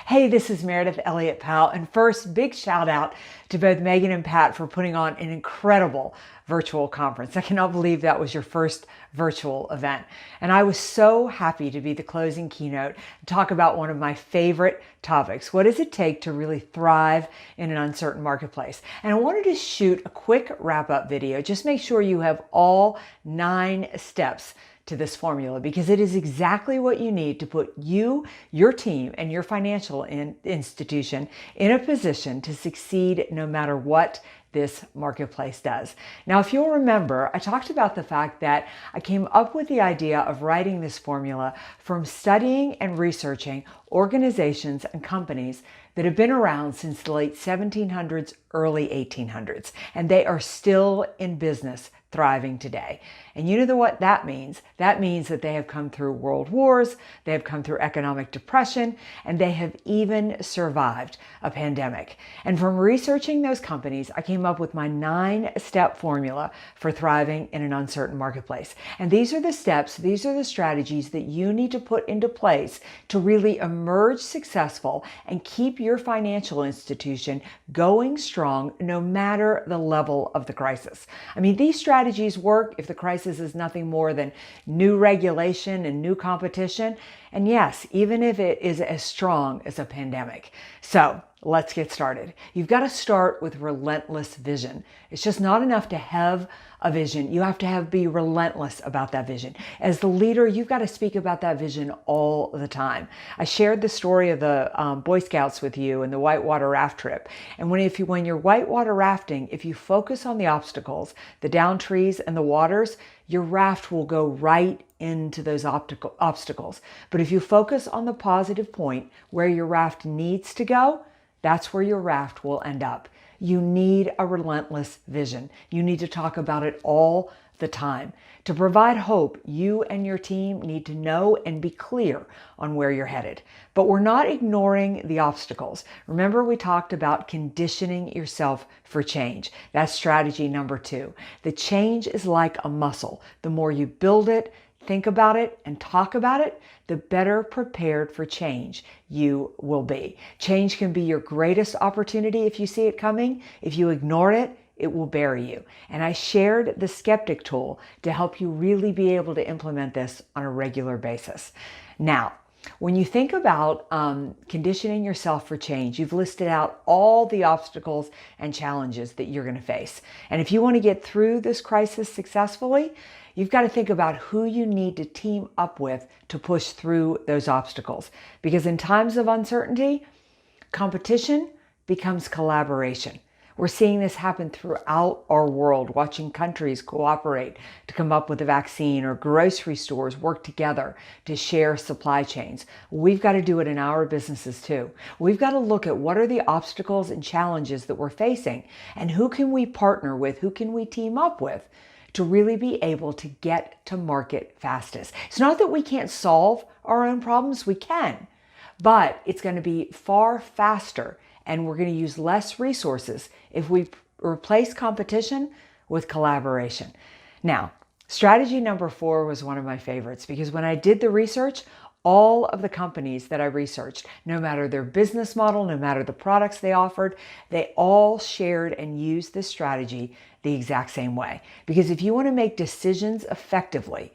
Hey, this is Meridith Elliott Powell. And first, big shout out to both Megan and Pat for putting on an incredible virtual conference. I cannot believe that was your first virtual event. And I was so happy to be the closing keynote and talk about one of my favorite topics. What does it take to really thrive in an uncertain marketplace? And I wanted to shoot a quick wrap-up video. Just make sure you have all 9 steps to this formula, because it is exactly what you need to put you, your team, and your financial institution in a position to succeed no matter what this marketplace does. Now, if you'll remember, I talked about the fact that I came up with the idea of writing this formula from studying and researching organizations and companies that have been around since the late 1700s, early 1800s, and they are still in business, thriving today. And you know what that means? That means that they have come through world wars, they have come through economic depression, and they have even survived a pandemic. And from researching those companies, I came up with my 9-step formula for thriving in an uncertain marketplace. And these are the steps, these are the strategies that you need to put into place to really emerge successful and keep your financial institution going strong no matter the level of the crisis. I mean, these strategies work if the crisis is nothing more than new regulation and new competition. And yes, even if it is as strong as a pandemic. So let's get started. You've got to start with relentless vision. It's just not enough to have a vision. You have to be relentless about that vision. As the leader, you've got to speak about that vision all the time. I shared the story of the Boy Scouts with you and the whitewater raft trip. And when you're whitewater rafting, if you focus on the obstacles, the downed trees and the waters, your raft will go right into those obstacles. But if you focus on the positive point where your raft needs to go, that's where your raft will end up. You need a relentless vision. You need to talk about it all the time. To provide hope, you and your team need to know and be clear on where you're headed. But we're not ignoring the obstacles. Remember, we talked about conditioning yourself for change. That's strategy number 2. The change is like a muscle. The more you build it, think about it, and talk about it, the better prepared for change you will be. Change can be your greatest opportunity if you see it coming. If you ignore it, it will bury you. And I shared the skeptic tool to help you really be able to implement this on a regular basis. Now, when you think about conditioning yourself for change, you've listed out all the obstacles and challenges that you're going to face. And if you want to get through this crisis successfully, you've got to think about who you need to team up with to push through those obstacles. Because in times of uncertainty, competition becomes collaboration. We're seeing this happen throughout our world, watching countries cooperate to come up with a vaccine, or grocery stores work together to share supply chains. We've got to do it in our businesses too. We've got to look at what are the obstacles and challenges that we're facing, and who can we partner with, who can we team up with to really be able to get to market fastest. It's not that we can't solve our own problems, we can, but it's going to be far faster, and we're going to use less resources if we replace competition with collaboration. Now, strategy number 4 was one of my favorites, because when I did the research, all of the companies that I researched, no matter their business model, no matter the products they offered, they all shared and used this strategy the exact same way. Because if you want to make decisions effectively,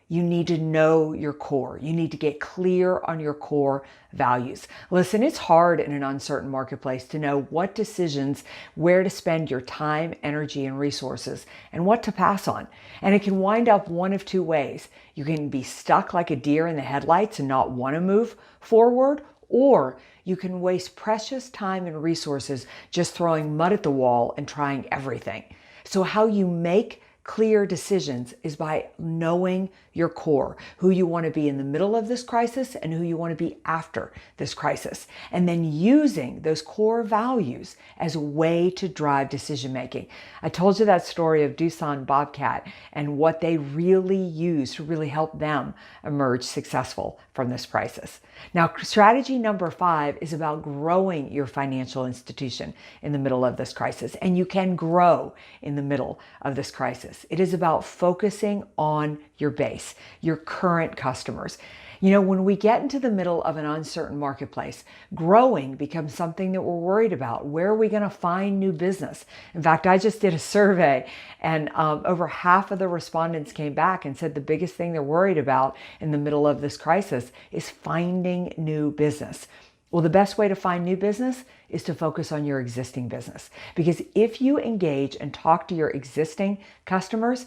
you need to know your core. You need to get clear on your core values. Listen, it's hard in an uncertain marketplace to know what decisions, where to spend your time, energy, and resources, and what to pass on. And it can wind up one of 2 ways. You can be stuck like a deer in the headlights and not want to move forward, or you can waste precious time and resources just throwing mud at the wall and trying everything. So how you make clear decisions is by knowing your core, who you want to be in the middle of this crisis and who you want to be after this crisis, and then using those core values as a way to drive decision making. I told you that story of Doosan Bobcat and what they really use to really help them emerge successful from this crisis. Now, strategy number 5 is about growing your financial institution in the middle of this crisis, and you can grow in the middle of this crisis. crisis. It is about focusing on your base, your current customers. You know, when we get into the middle of an uncertain marketplace, growing becomes something that we're worried about. Where are we going to find new business? In fact, I just did a survey, and over half of the respondents came back and said the biggest thing they're worried about in the middle of this crisis is finding new business. Well, the best way to find new business is to focus on your existing business. Because if you engage and talk to your existing customers,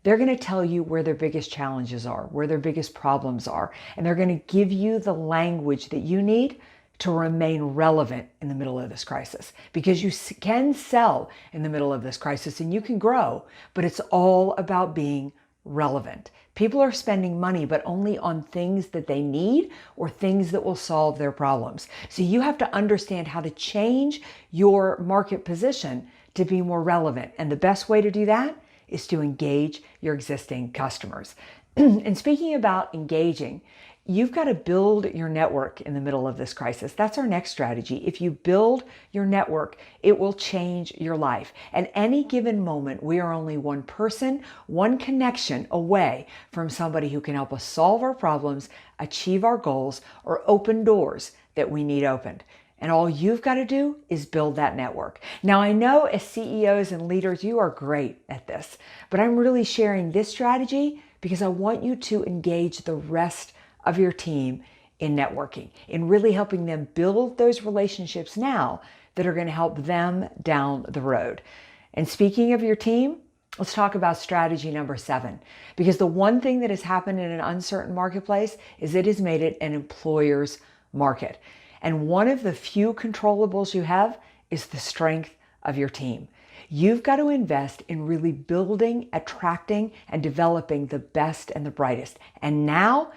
they're going to tell you where their biggest challenges are, where their biggest problems are, and they're going to give you the language that you need to remain relevant in the middle of this crisis. Because you can sell in the middle of this crisis and you can grow, but it's all about being relevant. People are spending money, but only on things that they need or things that will solve their problems. So you have to understand how to change your market position to be more relevant. And the best way to do that is to engage your existing customers. And speaking about engaging, you've got to build your network in the middle of this crisis. That's our next strategy. If you build your network, it will change your life. At any given moment, we are only one person, one connection away from somebody who can help us solve our problems, achieve our goals, or open doors that we need opened. And all you've got to do is build that network. Now, I know as CEOs and leaders, you are great at this, but I'm really sharing this strategy because I want you to engage the rest of your team in networking, in really helping them build those relationships now that are going to help them down the road. And speaking of your team, let's talk about strategy number 7, because the one thing that has happened in an uncertain marketplace is it has made it an employer's market. And one of the few controllables you have is the strength of your team. You've got to invest in really building, attracting, and developing the best and the brightest. And now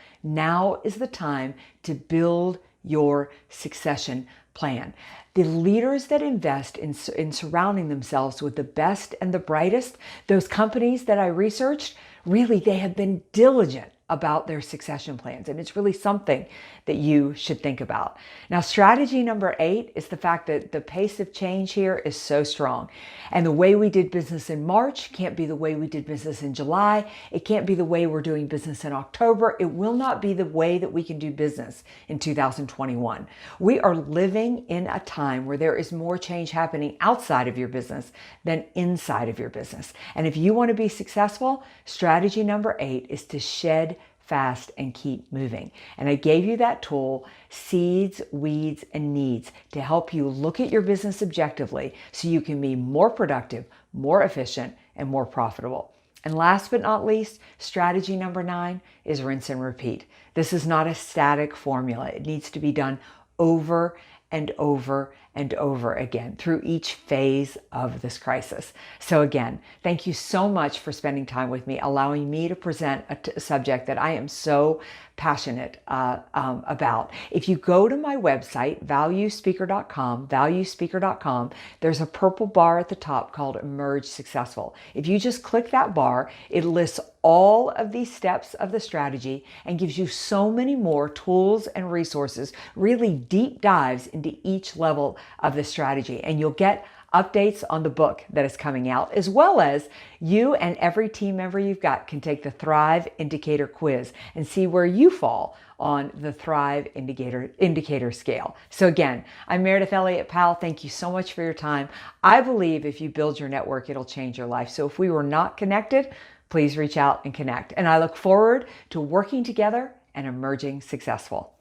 is the time to build your succession plan. The leaders that invest in surrounding themselves with the best and the brightest, those companies that I researched, really, they have been diligent about their succession plans. And it's really something that you should think about. Now, strategy number 8 is the fact that the pace of change here is so strong. And the way we did business in March can't be the way we did business in July. It can't be the way we're doing business in October. It will not be the way that we can do business in 2021. We are living in a time where there is more change happening outside of your business than inside of your business. And if you want to be successful, strategy number 8 is to shed fast and keep moving. And I gave you that tool, Seeds, Weeds, and Needs, to help you look at your business objectively so you can be more productive, more efficient, and more profitable. And last but not least, strategy number 9 is rinse and repeat. This is not a static formula. It needs to be done over and over and over again through each phase of this crisis. So again, thank you so much for spending time with me, allowing me to present a subject that I am so passionate about. If you go to my website, valuespeaker.com, there's a purple bar at the top called Emerge Successful. If you just click that bar, it lists all of these steps of the strategy and gives you so many more tools and resources, really deep dives into each level of the strategy. And you'll get updates on the book that is coming out, as well as you and every team member you've got can take the Thrive Indicator quiz and see where you fall on the Thrive Indicator scale. So again, I'm Meridith Elliott Powell. Thank you so much for your time. I believe if you build your network, it'll change your life. So if we were not connected, please reach out and connect. And I look forward to working together and emerging successful.